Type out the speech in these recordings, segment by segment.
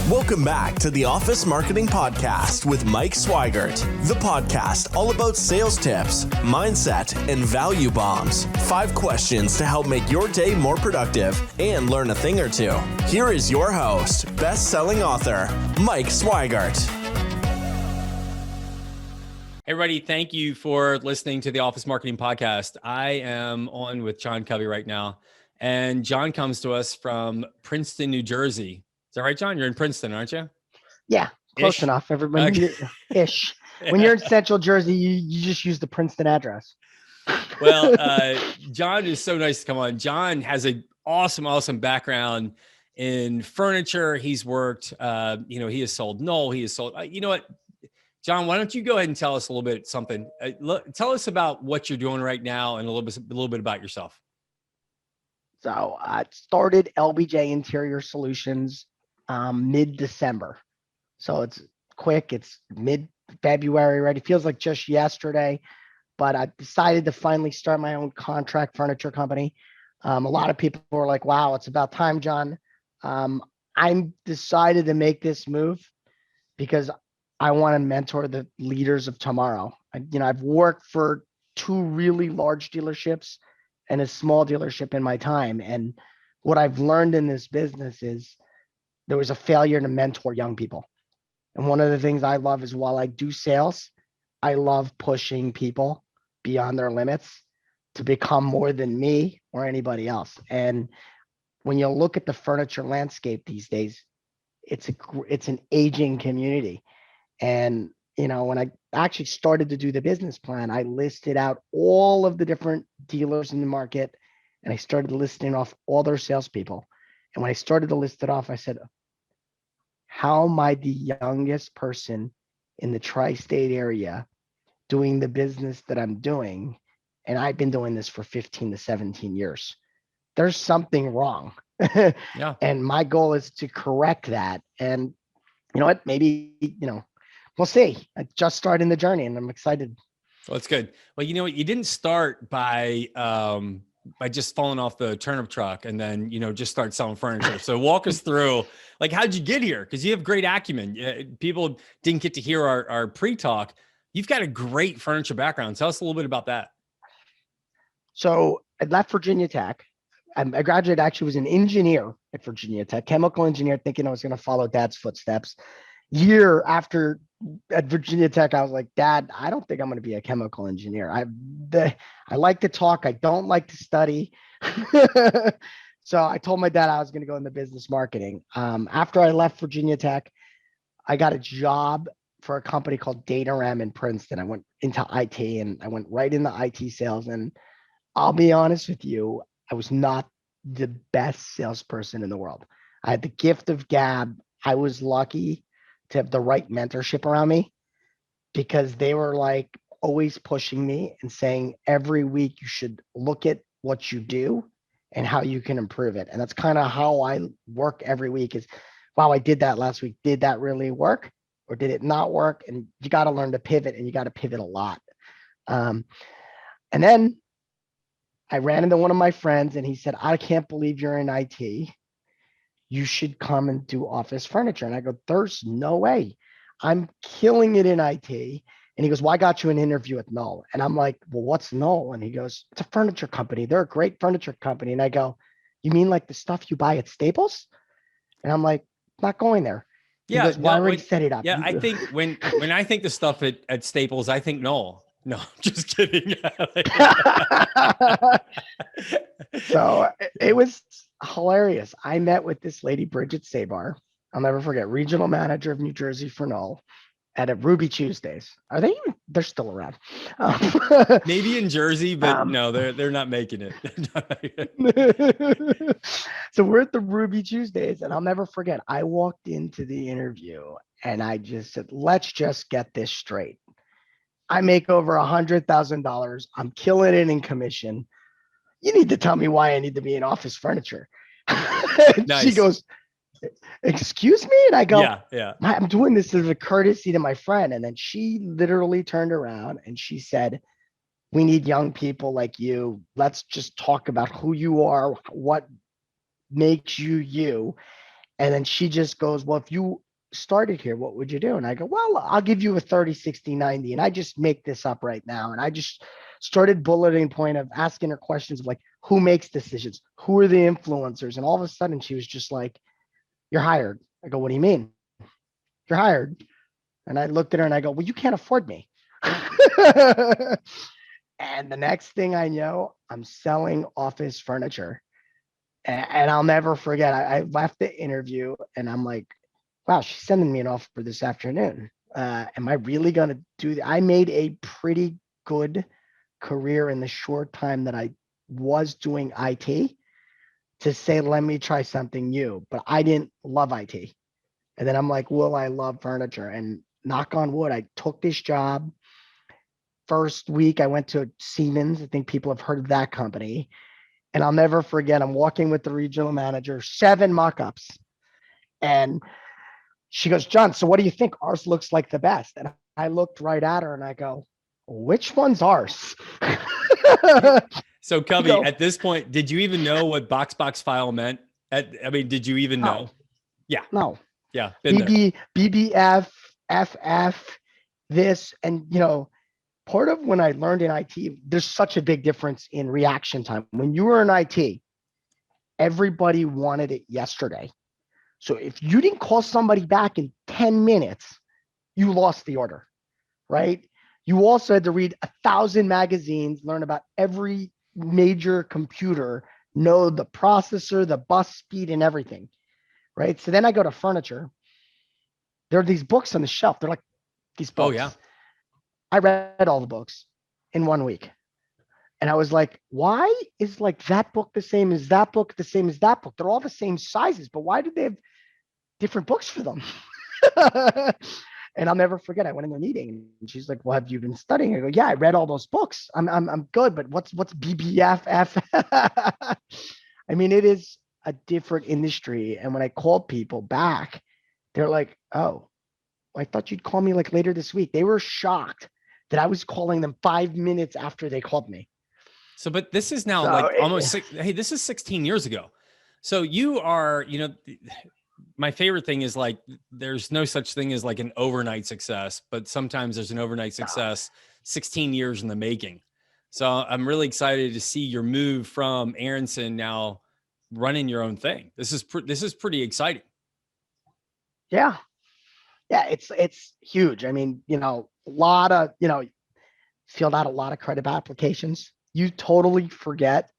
Welcome back to the Office Marketing Podcast with Mike Swigert, the podcast all about sales tips, mindset, and value bombs. 5 questions to help make your day more productive and learn a thing or two. Here is your host, best-selling author, Mike Swigert. Hey, everybody, thank you for listening to the Office Marketing Podcast. I am on with John Covey right now, and John comes to us from Princeton, New Jersey. Is that right, John? You're in Princeton, aren't you? Yeah, close enough. Everybody, okay. Ish. When you're in Central Jersey, you just use the Princeton address. Well, John is so nice to come on. John has an awesome background in furniture. He's worked, he has sold Knoll. He has sold, you know what? John, why don't you go ahead and tell us a little bit something? Tell us about what you're doing right now and a little bit about yourself. So I started LBJ Interior Solutions mid-December. So it's quick. It's mid-February, right? It feels like just yesterday, but I decided to finally start my own contract furniture company. A lot of people were like, wow, it's about time, John. I decided to make this move because I want to mentor the leaders of tomorrow. I've worked for 2 really large dealerships and a small dealership in my time. And what I've learned in this business is there was a failure to mentor young people. And one of the things I love is while I do sales, I love pushing people beyond their limits to become more than me or anybody else. And when you look at the furniture landscape these days, it's an aging community. And, when I actually started to do the business plan, I listed out all of the different dealers in the market and I started listing off all their salespeople. And when I started to list it off, I said, how am I the youngest person in the tri-state area doing the business that I'm doing? And I've been doing this for 15 to 17 years. There's something wrong. Yeah. And my goal is to correct that. And you know what? Maybe, we'll see. I just started the journey and I'm excited. Well, that's good. Well, you know what? You didn't start by just falling off the turnip truck and then, just start selling furniture. So walk us through, how'd you get here? Because you have great acumen. People didn't get to hear our pre-talk. You've got a great furniture background. Tell us a little bit about that. So I left Virginia Tech. I graduated, actually was an engineer at Virginia Tech, chemical engineer, thinking I was going to follow Dad's footsteps. Year after at Virginia Tech, I was like, Dad, I don't think I'm going to be a chemical engineer. I like to talk. I don't like to study. So I told my dad I was going to go into business marketing. After I left Virginia Tech, I got a job for a company called DataRem in Princeton. I went into IT and I went right into IT sales. And I'll be honest with you, I was not the best salesperson in the world. I had the gift of gab. I was lucky to have the right mentorship around me because they were always pushing me and saying every week you should look at what you do and how you can improve it. And that's kind of how I work every week is, wow, I did that last week. Did that really work or did it not work? And you got to learn to pivot and you got to pivot a lot. And then I ran into one of my friends and he said, I can't believe you're in IT. You should come and do office furniture. And I go, there's no way. I'm killing it in IT. And he goes, well, I got you an interview at Knoll. And I'm like, well, what's Knoll? And he goes, it's a furniture company. They're a great furniture company. And I go, you mean like the stuff you buy at Staples? And I'm like, not going there. He goes, well, I already set it up. Yeah, I think when I think the stuff at Staples, I think Knoll. No, just kidding. So it was hilarious. I met with this lady, Bridget Sabar. I'll never forget, regional manager of New Jersey for Knoll at a Ruby Tuesdays. They're still around. Maybe in Jersey, but no, they're not making it. So we're at the Ruby Tuesdays and I'll never forget. I walked into the interview and I just said, let's just get this straight. I make over $100,000. I'm killing it in commission. You need to tell me why I need to be in office furniture. Nice. She goes, excuse me? And I go, yeah. I'm doing this as a courtesy to my friend. And then she literally turned around and she said, we need young people like you. Let's just talk about who you are, what makes you you. And then she just goes, well, if you started here, what would you do? And I go, well, I'll give you a 30, 60, 90. And I just make this up right now. And I just started bulleting point of asking her questions of like, who makes decisions? Who are the influencers? And all of a sudden she was just like, you're hired. I go, what do you mean? You're hired. And I looked at her and I go, well, you can't afford me. And the next thing I know, I'm selling office furniture. And I'll never forget, I left the interview and I'm like, wow, she's sending me an offer this afternoon. Am I really going to do that? I made a pretty good career in the short time that I was doing IT to say, let me try something new, but I didn't love IT. And then I'm like, well, I love furniture, and knock on wood, I took this job. First week I went to Siemens. I think people have heard of that company. And I'll never forget, I'm walking with the regional manager, 7 mock-ups. And she goes, John, so what do you think? Ours looks like the best. And I looked right at her and I go, which one's ours? So Covey, at this point, did you even know what box file meant? Did you even know? Yeah. No. Yeah. BBF, FF, this, and part of when I learned in IT, there's such a big difference in reaction time. When you were in IT, everybody wanted it yesterday. So if you didn't call somebody back in 10 minutes, you lost the order, right? You also had to read 1,000 magazines, learn about every major computer, know the processor, the bus speed, and everything, right? So then I go to furniture. There are these books on the shelf. They're like these books. Oh, yeah. I read all the books in 1 week. And I was like, why is like that book the same as that book, the same as that book? They're all the same sizes, but why do they have different books for them? And I'll never forget, I went in the meeting and she's like, well, have you been studying? I go, yeah, I read all those books. I'm good, but what's BBFF? I mean, it is a different industry. And when I called people back, they're like, oh, I thought you'd call me like later this week. They were shocked that I was calling them 5 minutes after they called me. So, but this is now hey, this is 16 years ago. So you are, my favorite thing is like, there's no such thing as like an overnight success, but sometimes there's an overnight success 16 years in the making. So I'm really excited to see your move from Aronson now running your own thing. This is pretty exciting. Yeah. Yeah. It's huge. I mean, a lot of, filled out a lot of credit applications. You totally forget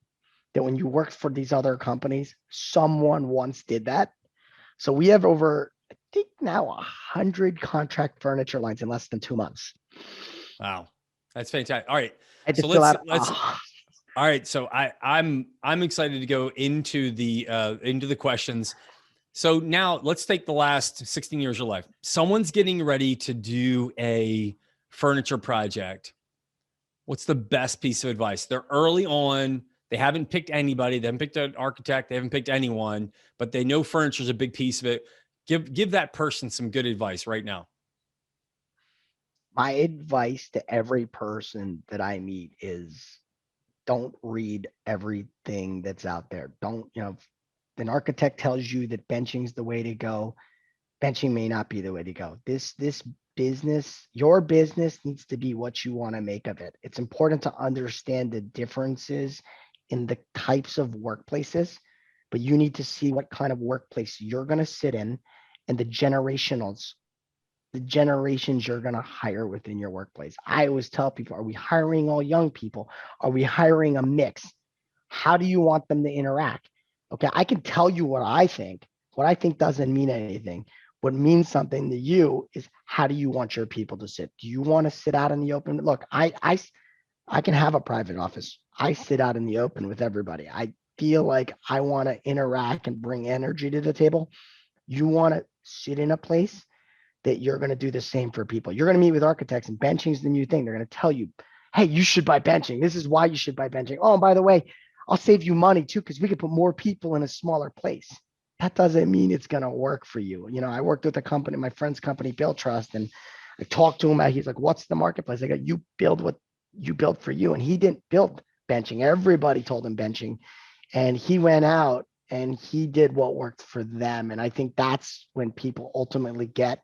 that when you work for these other companies, someone once did that. So we have over, I think now 100 contract furniture lines in less than 2 months. Wow. That's fantastic. All right. So let's all right. So I'm excited to go into the questions. So now let's take the last 16 years of your life. Someone's getting ready to do a furniture project. What's the best piece of advice? They're early on. They haven't picked anybody. They haven't picked an architect. They haven't picked anyone, but they know furniture is a big piece of it. Give that person some good advice right now. My advice to every person that I meet is don't read everything that's out there. Don't, an architect tells you that benching is the way to go. Benching may not be the way to go. This business, your business needs to be what you want to make of it. It's important to understand the differences in the types of workplaces, but you need to see what kind of workplace you're going to sit in and the generations you're going to hire within your workplace. I always tell people, are we hiring all young people? Are we hiring a mix? How do you want them to interact? Okay, I can tell you what I think. What I think doesn't mean anything. What means something to you is how do you want your people to sit? Do you want to sit out in the open? Look, I can have a private office. I sit out in the open with everybody. I feel like I want to interact and bring energy to the table. You want to sit in a place that you're going to do the same for people. You're going to meet with architects, and benching is the new thing. They're going to tell you, hey, you should buy benching. This is why you should buy benching. Oh, and by the way, I'll save you money too, because we could put more people in a smaller place. That doesn't mean it's going to work for you. I worked with a company, my friend's company, Build Trust, and I talked to him. He's like, what's the marketplace? I go, you build what you built for you. And he didn't build benching. Everybody told him benching. And he went out and he did what worked for them. And I think that's when people ultimately get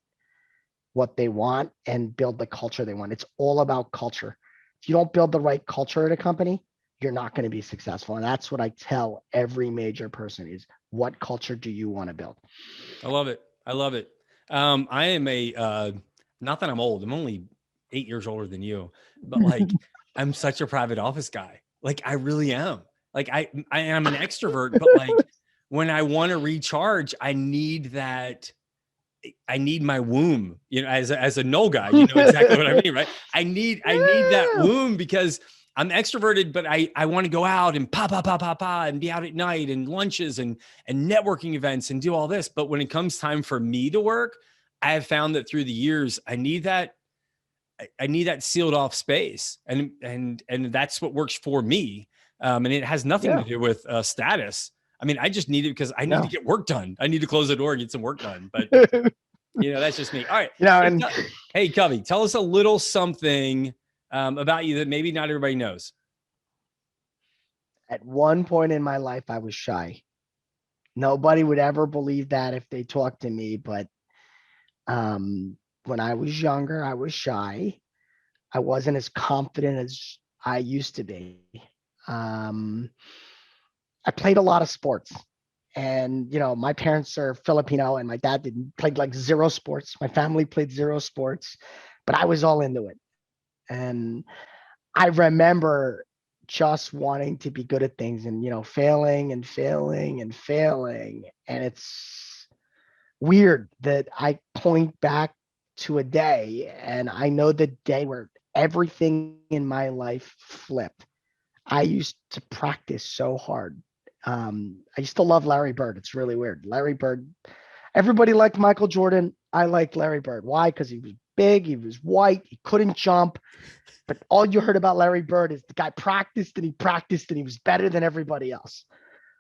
what they want and build the culture they want. It's all about culture. If you don't build the right culture at a company, you're not going to be successful. And that's what I tell every major person is, what culture do you want to build? I love it. I love it. I am not that I'm old, I'm only 8 years older than you, but like, I'm such a private office guy. Like, I really am. Like, I am an extrovert, but like, when I want to recharge, I need my womb, as a null guy, you know exactly what I mean, right? I need that womb because I'm extroverted, but I want to go out and and be out at night and lunches and networking events and do all this. But when it comes time for me to work, I have found that through the years, I need that sealed off space, and that's what works for me. And it has nothing to do with status. I mean, I just need it because I need to get work done. I need to close the door and get some work done. But that's just me. All right. Hey, Covey, tell us a little something about you that maybe not everybody knows. At one point in my life, I was shy. Nobody would ever believe that if they talked to me, but when I was younger, I was shy. I wasn't as confident as I used to be. I played a lot of sports, and my parents are Filipino, and my dad played like zero sports. My family played zero sports, but I was all into it. And I remember just wanting to be good at things and, failing and failing and failing. And it's weird that I point back to a day, and I know the day where everything in my life flipped. I used to practice so hard. I used to love Larry Bird. It's really weird. Larry Bird, everybody liked Michael Jordan. I liked Larry Bird. Why? Because he was big, he was white, he couldn't jump. But all you heard about Larry Bird is the guy practiced and he was better than everybody else.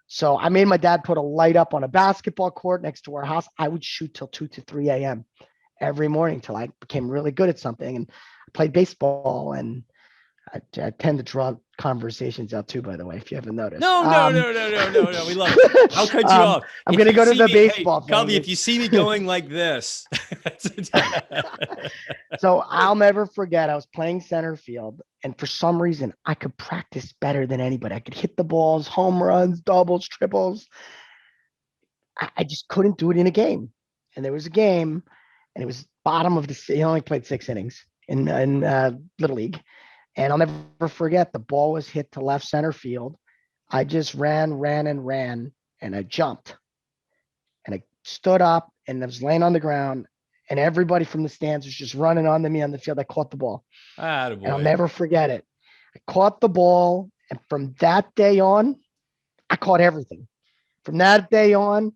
So I made my dad put a light up on a basketball court next to our house. I would shoot till 2 to 3 a.m. every morning till I became really good at something. And I played baseball, and I tend to draw conversations out too, by the way, if you haven't noticed. No. We love it. I'll cut you off. I'm going to go to the baseball thing. Covey, if you see me going like this. So I'll never forget, I was playing center field, and for some reason I could practice better than anybody. I could hit the balls, home runs, doubles, triples. I just couldn't do it in a game. And there was a game, and it was bottom of he only played 6 innings in Little League. And I'll never forget, the ball was hit to left center field. I just ran, and I jumped. And I stood up, and I was laying on the ground, and everybody from the stands was just running onto me on the field. I caught the ball. And I'll never forget it. I caught the ball, and from that day on, I caught everything. From that day on,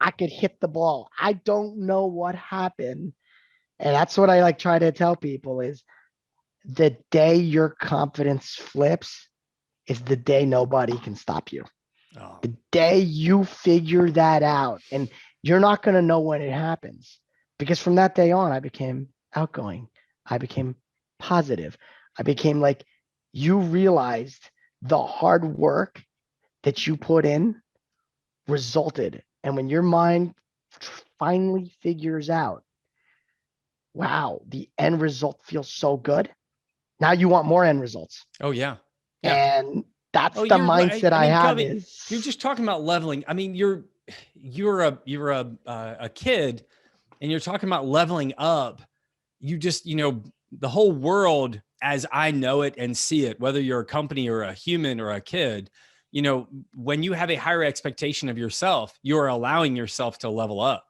I could hit the ball. I don't know what happened. And that's what I try to tell people is, the day your confidence flips is the day nobody can stop you. Oh. The day you figure that out, and you're not going to know when it happens, because from that day on, I became outgoing. I became positive. I became you realized the hard work that you put in resulted. And when your mind finally figures out, wow, the end result feels so good. Now you want more end results. Oh yeah. And that's the mindset I have. Covey, you're just talking about leveling. I mean, you're a kid, and you're talking about leveling up. You just, the whole world as I know it and see it, whether you're a company or a human or a kid, when you have a higher expectation of yourself, you're allowing yourself to level up.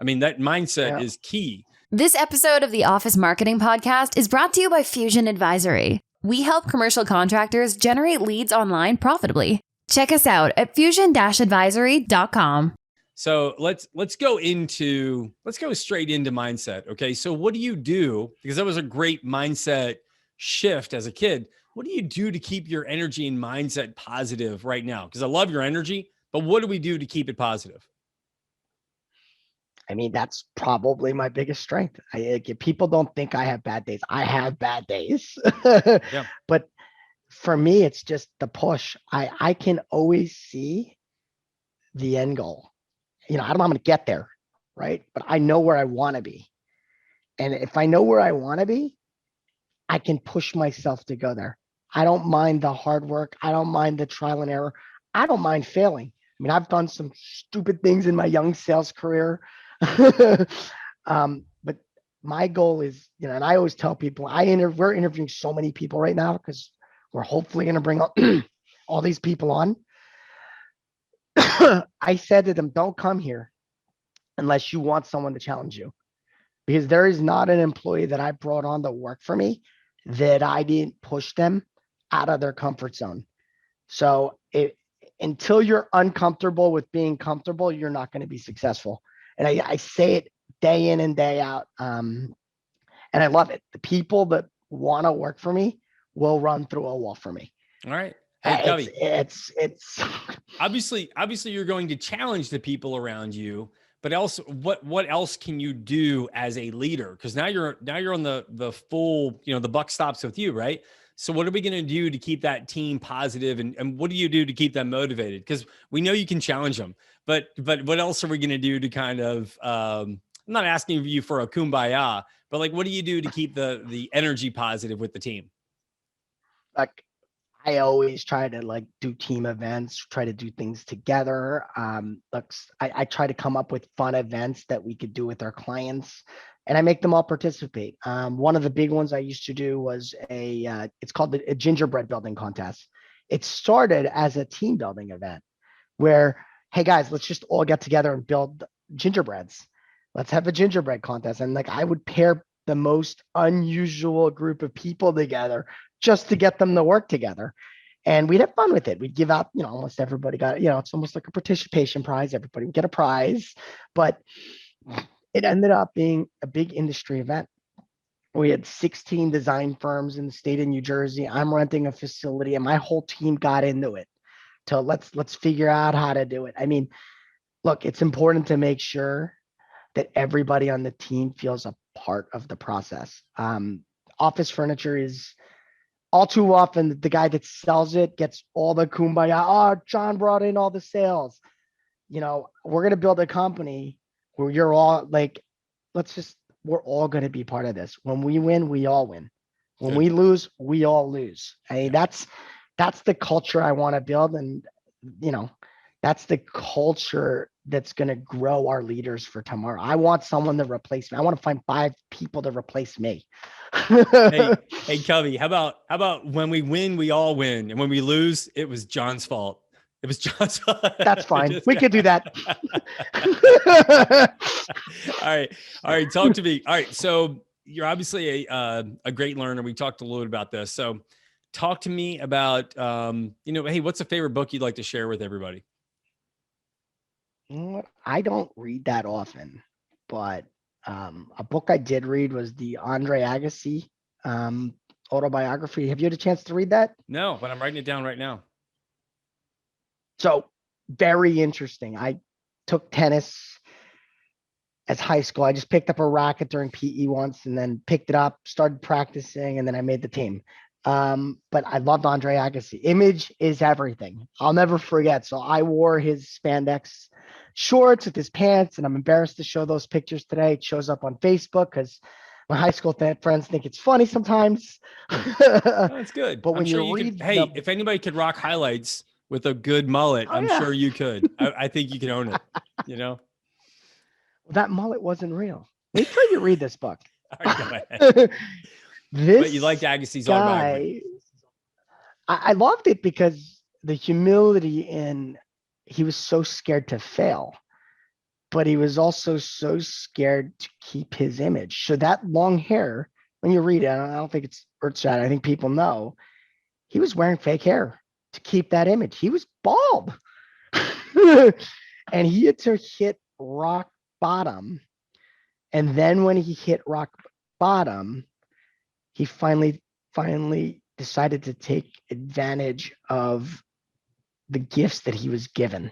I mean, that mindset is key. This episode of the Office Marketing Podcast is brought to you by Fusion Advisory. We help commercial contractors generate leads online profitably. Check us out at fusion-advisory.com. So let's go straight into mindset. Okay. So what do you do? Because that was a great mindset shift as a kid. What do you do to keep your energy and mindset positive right now? Because I love your energy, but what do we do to keep it positive? I mean, that's probably my biggest strength. People don't think I have bad days. I have bad days. Yeah. But for me, it's just the push. I can always see the end goal. I don't know how I'm going to get there, right? But I know where I want to be. And if I know where I want to be, I can push myself to go there. I don't mind the hard work. I don't mind the trial and error. I don't mind failing. I mean, I've done some stupid things in my young sales career. But my goal is, and I always tell people, we're interviewing so many people right now because we're hopefully going to bring all these people on. I said to them, don't come here unless you want someone to challenge you, because there is not an employee that I brought on to work for me that I didn't push them out of their comfort zone. So until you're uncomfortable with being comfortable, you're not going to be successful. And I say it day in and day out. And I love it. The people that want to work for me will run through a wall for me. All right. Hey, Covey, it's obviously you're going to challenge the people around you, but also what else can you do as a leader? Because now you're on the full, the buck stops with you, right? So what are we going to do to keep that team positive, and what do you do to keep them motivated? Because we know you can challenge them, but what else are we going to do to kind of, I'm not asking you for a kumbaya, but like, what do you do to keep the energy positive with the team? Like, I always try to do team events, try to do things together. I try to come up with fun events that we could do with our clients, and I make them all participate. One of the big ones I used to do was it's called a gingerbread building contest. It started as a team building event where, hey guys, let's just all get together and build gingerbreads. Let's have a gingerbread contest. And I would pair the most unusual group of people together just to get them to work together. And we'd have fun with it. We'd give out, almost everybody got, it's almost like a participation prize. Everybody would get a prize, but it ended up being a big industry event. We had 16 design firms in the state of New Jersey. I'm renting a facility, and my whole team got into it. So let's figure out how to do it. I mean, look, it's important to make sure that everybody on the team feels a part of the process. Office furniture is all too often the guy that sells it gets all the kumbaya. Oh, John brought in all the sales. We're going to build a company where you're all we're all going to be part of this. When we win, we all win. When we lose, we all lose. I mean, that's the culture I want to build. And, that's the culture that's going to grow our leaders for tomorrow. I want someone to replace me. I want to find 5 people to replace me. Hey, Covey, how about when we win, we all win. And when we lose, it was John's fault. It was John's fault. That's fine. We could do that. All right. Talk to me. All right. So you're obviously a great learner. We talked a little bit about this. So talk to me about, hey, what's a favorite book you'd like to share with everybody? I don't read that often, but a book I did read was the Andre Agassi autobiography. Have you had a chance to read that? No, but I'm writing it down right now. So very interesting. I took tennis as high school. I just picked up a racket during PE once and then picked it up, started practicing, and then I made the team. But I loved Andre Agassi. Image is everything. I'll never forget. So I wore his spandex shorts with his pants, and I'm embarrassed to show those pictures today. It shows up on Facebook because my high school friends think it's funny sometimes. That's good. But when you read, if anybody could rock highlights with a good mullet, I'm sure you could. I think you can own it. Well, that mullet wasn't real. Wait till you read this book. All right, go ahead. But you liked Agassi's autobiography. I loved it because the humility in, he was so scared to fail, but he was also so scared to keep his image. So that long hair, when you read it, I don't think it's earth-shattering. I think people know he was wearing fake hair to keep that image. He was bald. And he had to hit rock bottom. And then when he hit rock bottom, he finally decided to take advantage of the gifts that he was given.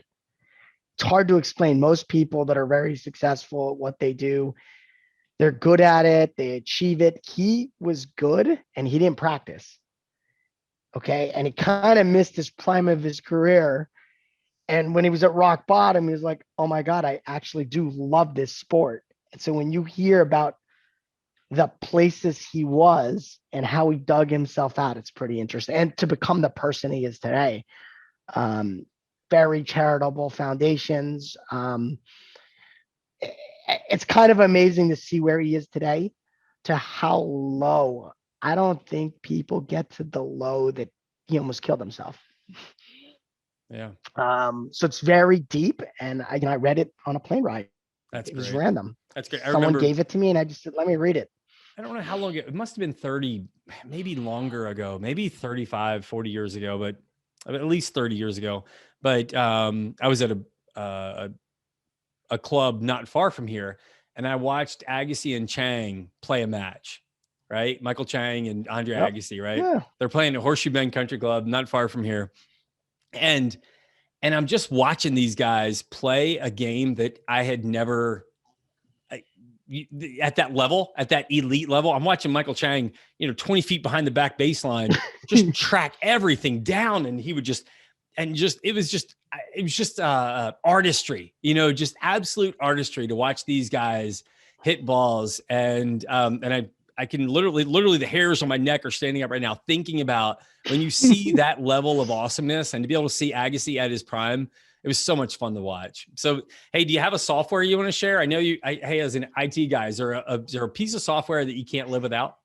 It's hard to explain. Most people that are very successful at what they do, they're good at it, they achieve it. He was good and he didn't practice. Okay. And he kind of missed his prime of his career. And when he was at rock bottom, he was like, oh my God, I actually do love this sport. And so when you hear about the places he was and how he dug himself out, it's pretty interesting. And to become the person he is today, very charitable foundations. It's kind of amazing to see where he is today to how low. I don't think people get to the low that he almost killed himself. Yeah. So it's very deep, and I read it on a plane ride. That's It was great. random. That's great. Someone gave it to me, and I just said, "Let me read it." I don't know how long it must have been 30, maybe longer ago, maybe 35, 40 years ago, but at least 30 years ago. But I was at a club not far from here, and I watched Agassi and Chang play a match, right? Michael Chang and Andre Agassi, right? Yeah. They're playing at Horseshoe Bend Country Club, not far from here. And I'm just watching these guys play a game that I had never at that level, at that elite level. I'm watching Michael Chang, 20 feet behind the back baseline, just track everything down. And he would it was just artistry, just absolute artistry to watch these guys hit balls. And I can literally the hairs on my neck are standing up right now, thinking about when you see that level of awesomeness, and to be able to see Agassi at his prime. It was so much fun to watch. So, hey, do you have a software you want to share? I know hey, as an IT guy, is there a piece of software that you can't live without?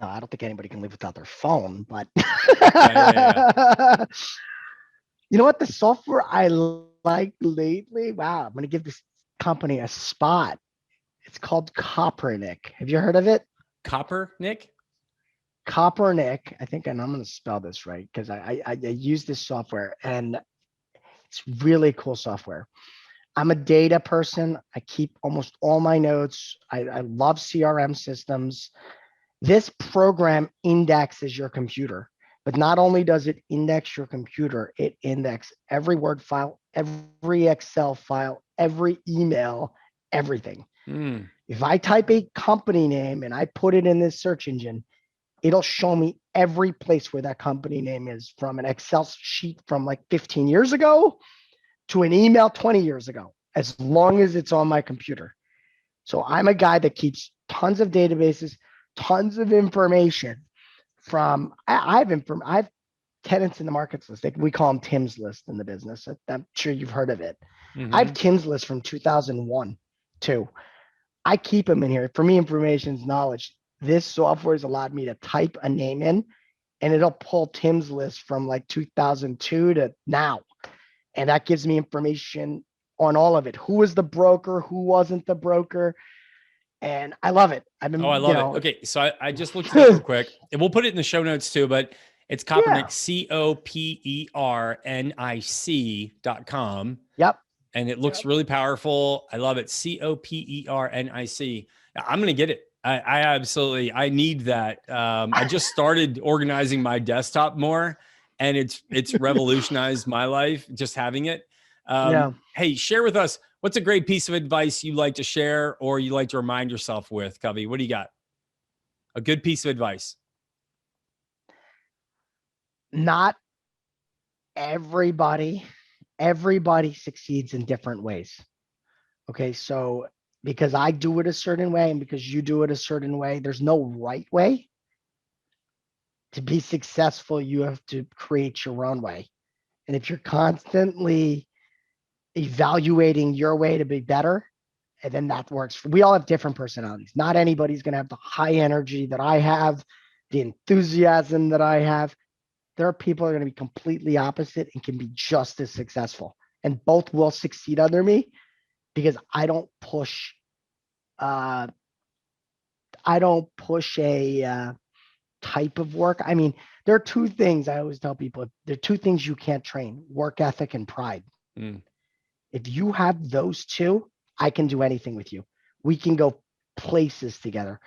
No, I don't think anybody can live without their phone, but yeah. You know what? The software I like lately, wow, I'm going to give this company a spot. It's called Coppernick. Have you heard of it? Coppernick? Coppernick, I think, and I'm going to spell this right because I use this software, and it's really cool software. I'm a data person. I keep almost all my notes. I love CRM systems. This program indexes your computer, but not only does it index your computer, it indexes every Word file, every Excel file, every email, everything. If I type a company name and I put it in this search engine, it'll show me every place where that company name is, from an Excel sheet from like 15 years ago to an email 20 years ago, as long as it's on my computer. So I'm a guy that keeps tons of databases, tons of information from, I have tenants in the markets list. We call them Tim's list in the business. I'm sure you've heard of it. I have Tim's list from 2001 too. I keep them in here. For me, information is knowledge. This software has allowed me to type a name in, and it'll pull Tim's list from like 2002 to now. And that gives me information on all of it. Who was the broker? Who wasn't the broker? And I love it. I love it. Okay. So I just looked it up real quick, and we'll put it in the show notes too, but it's Coppernick, COPERNIC.com. Yep. And it looks really powerful. I love it. COPERNIC. I'm going to get it. I need that. I just started organizing my desktop more, and it's revolutionized my life just having it. Hey, share with us, what's a great piece of advice you like to share or you like to remind yourself with, Covey? What do you got? A good piece of advice. Not everybody succeeds in different ways. Okay. So because I do it a certain way and because you do it a certain way, there's no right way. To be successful, you have to create your own way. And if you're constantly evaluating your way to be better, and then that works. We all have different personalities. Not anybody's going to have the high energy that I have, the enthusiasm that I have. There are people that are going to be completely opposite and can be just as successful. And both will succeed under me because I don't push a type of work. I mean, there are two things I always tell people. There are two things you can't train: work ethic and pride. If you have those two, I can do anything with you. We can go places together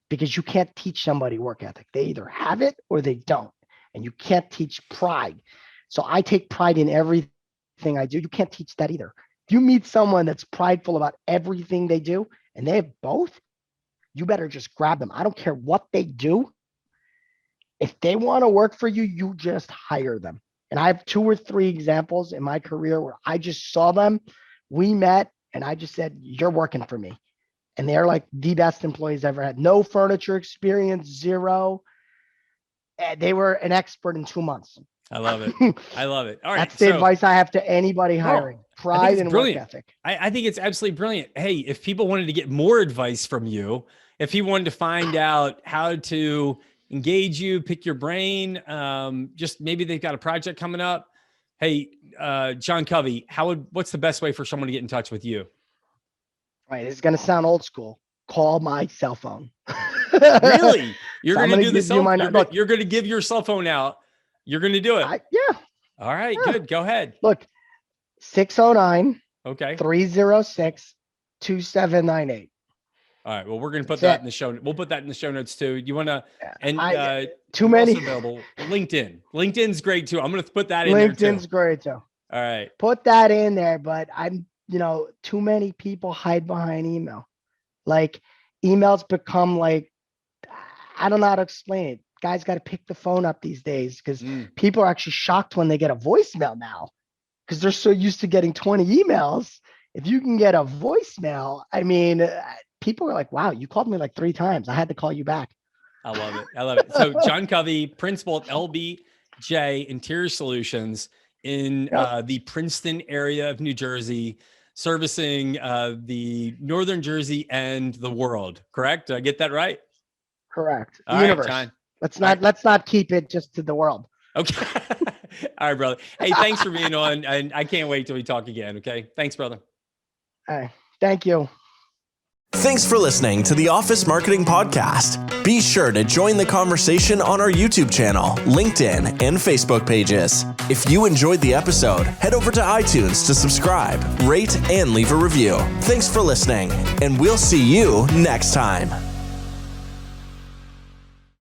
because you can't teach somebody work ethic. They either have it or they don't. And you can't teach pride. So I take pride in everything I do. You can't teach that either. If you meet someone that's prideful about everything they do and they have both, you better just grab them. I don't care what they do. If they want to work for you, you just hire them And I have 2 or 3 examples in my career where I just saw them. We met and I just said, you're working for me. And they're like the best employees I ever had. No furniture experience, 0. And they were an expert in 2 months. I love it. I love it. All right. That's the advice I have to anybody hiring. Pride and work ethic. I think it's absolutely brilliant. Hey, if people wanted to get more advice from you, if he wanted to find out how to engage you, pick your brain, just maybe they've got a project coming up. Hey, John Covey, what's the best way for someone to get in touch with you? Right. It's going to sound old school. Call my cell phone. Really? You're going to do the cell phone? You're going to give your cell phone out. You're going to do it. Yeah. All right, good. Go ahead. Look, 609 okay 306 2798. All right. Well, we're going to put that in the show. We'll put that in the show notes too. You want to, and too many available. LinkedIn. LinkedIn's great too. I'm going to put that in there too. LinkedIn's great too. All right. Put that in there, but too many people hide behind email. Like emails become like, I don't know how to explain it. Guys got to pick the phone up these days because people are actually shocked when they get a voicemail now because they're so used to getting 20 emails. If you can get a voicemail, I mean, people are like, wow, you called me like 3 times. I had to call you back. I love it. I love it. So John Covey, principal at LBJ Interior Solutions in the Princeton area of New Jersey, servicing the Northern Jersey and the world. Correct? Did I get that right? Correct. All Universe. Right, John. Let's not keep it just to the world. Okay. All right, brother. Hey, thanks for being on. And I can't wait till we talk again. Okay. Thanks, brother. All right. Thank you. Thanks for listening to the Office Marketing Podcast. Be sure to join the conversation on our YouTube channel, LinkedIn, and Facebook pages. If you enjoyed the episode, head over to iTunes to subscribe, rate, and leave a review. Thanks for listening, and we'll see you next time.